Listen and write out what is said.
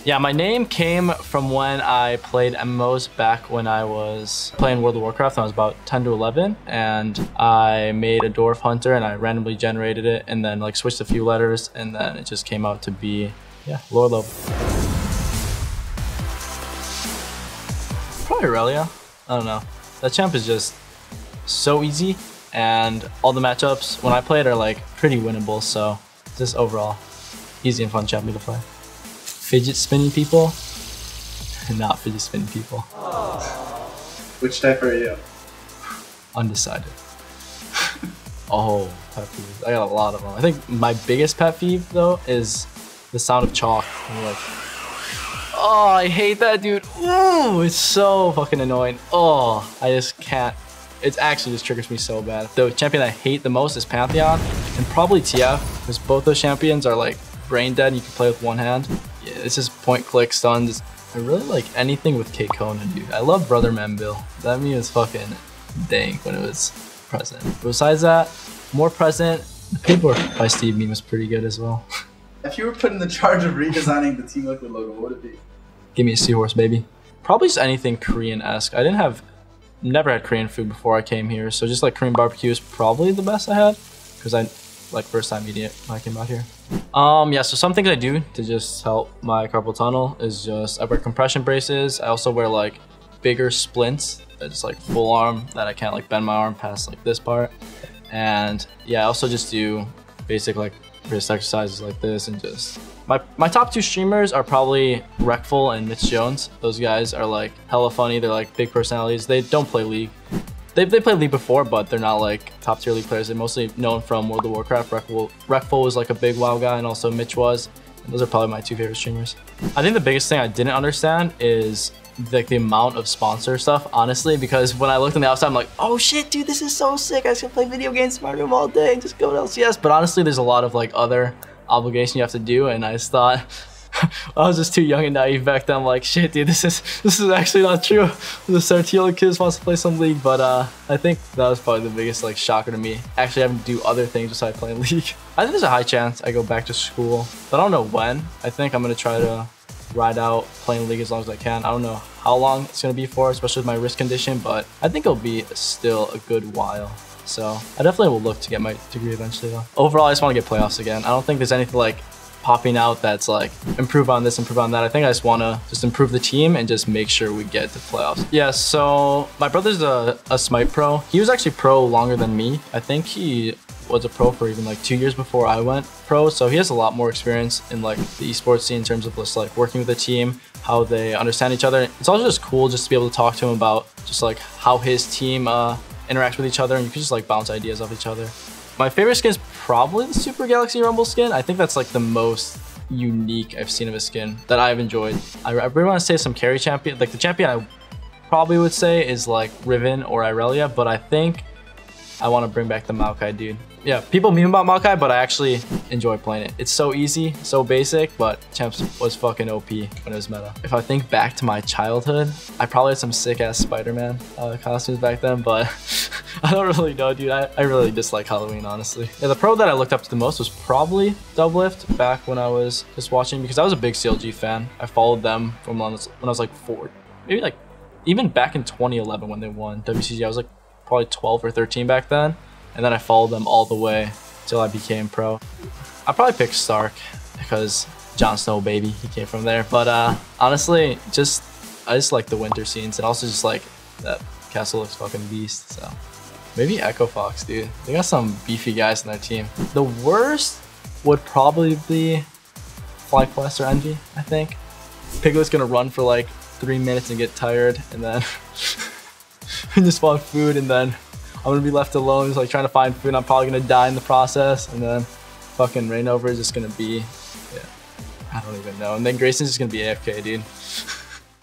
Yeah, my name came from when I played MMOs back when I was playing World of Warcraft when I was about 10 to 11, and I made a dwarf hunter and I randomly generated it and then like switched a few letters and then it just came out to be, yeah, Lourlo. Probably Aurelia. I don't know. That champ is just so easy and all the matchups when I play it are like pretty winnable, so just overall easy and fun champion to play. Fidget spinning people, not fidget spinning people. Which type are you? Undecided. Oh, pet peeves. I got a lot of them. I think my biggest pet peeve though is the sound of chalk. And you're like, oh, I hate that, dude. Ooh, it's so fucking annoying. Oh, I just can't. It actually just triggers me so bad. The champion I hate the most is Pantheon and probably TF, because both those champions are like brain dead and you can play with one hand. Yeah, it's just point click stuns. I really like anything with K Conan, dude. I love Brother Membill. That meme was fucking dank when it was present. But besides that, more present, the Paperwork by Steve meme was pretty good as well. If you were put in the charge of redesigning the Team Liquid logo, what would it be? Give me a seahorse, baby. Probably just anything Korean-esque. I never had Korean food before I came here, so just like Korean barbecue is probably the best I had, because I like first time eating it when I came out here. Yeah, so some things I do to just help my carpal tunnel is just I wear compression braces. I also wear like bigger splints that just like full arm that I can't like bend my arm past like this part. And yeah, I also just do basic like wrist exercises like this, and just my top two streamers are probably Reckful and Mitch Jones. Those guys are like hella funny. They're like big personalities. They don't play League. They played League before, but they're not like top tier League players. They're mostly known from World of Warcraft. Reckful was like a big WoW guy, and also Mitch was. And those are probably my two favorite streamers. I think the biggest thing I didn't understand is like the amount of sponsor stuff, honestly, because when I looked on the outside, I'm like, oh shit, dude, this is so sick. I just can play video games in my room all day and just go to LCS. But honestly, there's a lot of like other obligation you have to do, and I just thought I was just too young and naive back then. I'm like, shit, dude, this is actually not true. The Sartilo kids wants to play some League, but I think that was probably the biggest like shocker to me, actually having to do other things besides playing League. I think there's a high chance I go back to school, but I don't know when. I think I'm gonna try to ride out playing League as long as I can. I don't know how long it's gonna be for, especially with my wrist condition, but I think it'll be still a good while. So I definitely will look to get my degree eventually though. Overall, I just want to get playoffs again. I don't think there's anything like popping out that's like improve on this, improve on that. I think I just want to just improve the team and just make sure we get to playoffs. Yeah, so my brother's a Smite pro. He was actually pro longer than me. I think he was a pro for even like 2 years before I went pro, so he has a lot more experience in like the esports scene in terms of just like working with the team, how they understand each other. It's also just cool just to be able to talk to him about just like how his team interacts with each other, and you can just like bounce ideas off each other. My favorite skin is probably the Super Galaxy Rumble skin. I think that's like the most unique I've seen of a skin that I've enjoyed. I really want to say some carry champion. Like the champion I probably would say is like Riven or Irelia, but I think I want to bring back the Maokai, dude. Yeah, people meme about Maokai, but I actually enjoy playing it. It's so easy, so basic, but Champs was fucking OP when it was meta. If I think back to my childhood, I probably had some sick-ass Spider-Man costumes back then, but I don't really know, dude. I really dislike Halloween, honestly. Yeah, the pro that I looked up to the most was probably Doublift back when I was just watching, because I was a big CLG fan. I followed them from when I was like 4, maybe like even back in 2011 when they won WCG. I was like probably 12 or 13 back then. And then I followed them all the way till I became pro. I probably picked Stark because Jon Snow, baby, he came from there. But honestly, I just like the winter scenes, and also just like that castle looks fucking beast. So maybe Echo Fox, dude. They got some beefy guys in their team. The worst would probably be FlyQuest or Envy, I think. Piglet's gonna run for like 3 minutes and get tired, and then just want food, and then I'm gonna be left alone, just like trying to find food. I'm probably gonna die in the process, and then fucking Rainover is just gonna be, yeah, I don't even know. And then Grayson's just gonna be AFK, dude.